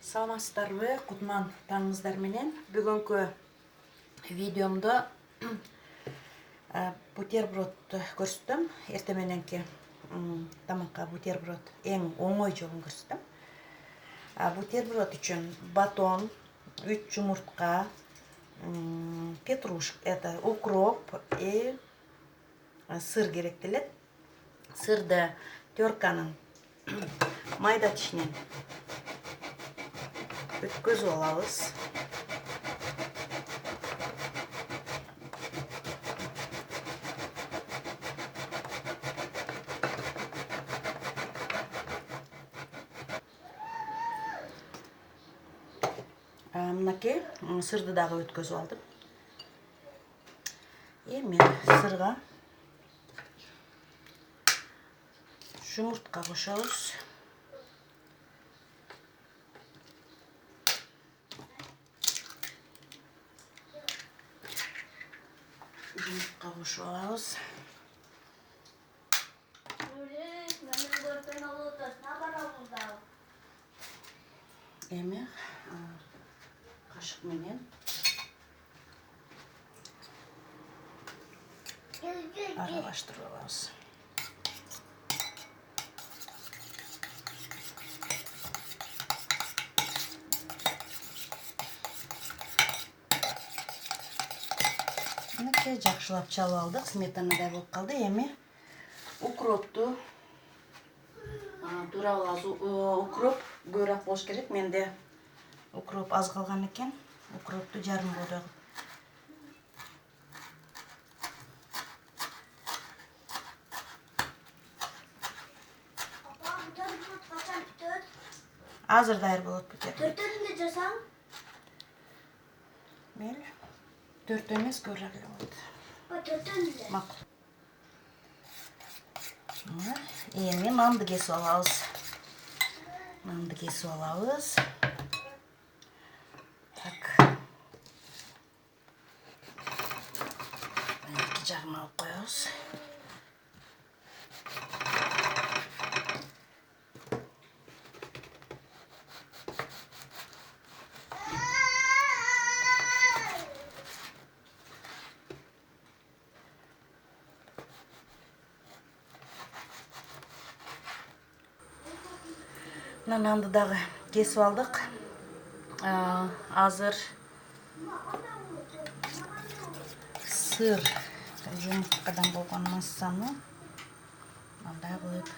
Саламатсыздарбы, кутман таңыңыздар менен. Бүгүнкү видеомда бутерброд көрсөтөм. Эртең мененки тамакка бутерброд эң оңой жолун көрсөтөм. Бутерброд үчүн батон, 3 жумуртка, петрушка, укроп и сыр керектелет. Сырды терканын майда тишинен өткөзүп алабыз. Мынакей сырды дагы өткөзүп алдым. Эми сырга жумуртка кошобуз. Жумуртка кошуп алабыз. Эми кашык менен аралаштырып алабыз. Мынакей жакшылап чалып алдык, сметанадай болуп калды. Эми укропту турап алабыз. Укроп көбүрөөк болуш керек. Менде укроп аз калган экен. Укропту жарым буудай кылып. Азыр даяр болот бутерброд. Төртөндө жасаң? Мейли. Төртө эмес, көбүрөөк эле болот. Төртөндө. Макул. Эми нанды кесип алабыз. Нанды кесип алабыз. Так. Эки жагын алып коебуз. Нанды дагы кесип алдык. Азыр сыр жумурткадан болгон массаны мындай кылып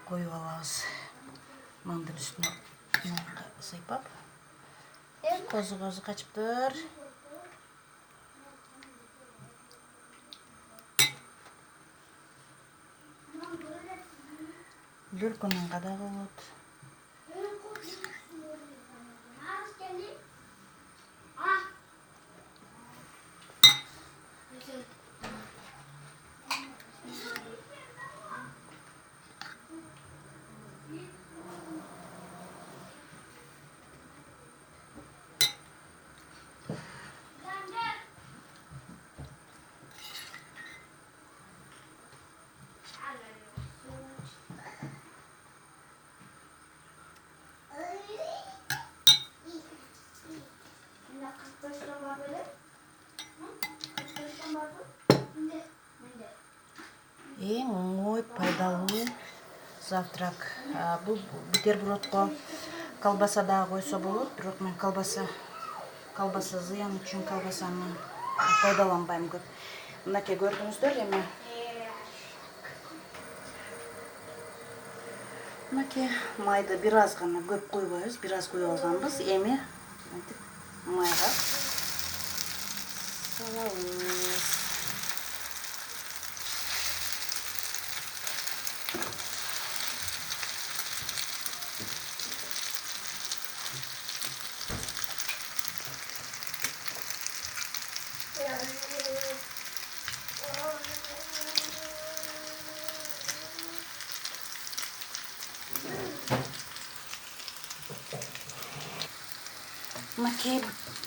коюп алабыз. Нандын үстүнө нанды сыйпап. Козу качыптыр. Бөлкө нанга да болот. Эң оңой, пайдалуу завтрак. Бул бутербродко колбаса дагы койсо болот, бирок мен колбаса зыян үчүн колбасаны пайдаланбайм көп. Мынакей көрдүңүздөр, эми мынакей майды бир аз гана, көп койбойбуз, бир аз куюп алганбыз. Эми майга салабыз. Мынакей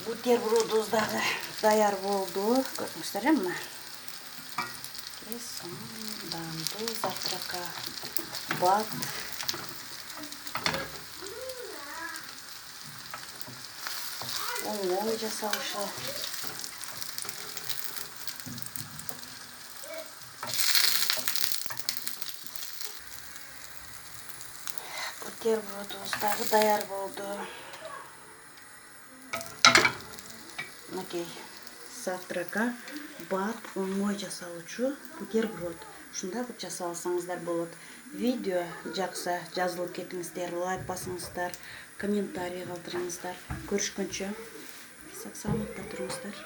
бутербродубуз дагы даяр болду. Көрдүңүздөр, мына. Бұл завтракка бат. Оңой жасаушы. Бутербродымыздағы даяр болды. Окей. Завтракка бат оңой жасаушы бутерброд. Шунда бұт жасалсаңыздар болады. Видео жақса жазылып кетіңіздер, лайк басыңыздар, комментарий қалдырыңыздар. Көрішкенше сақ саламатта тұрыңыздар.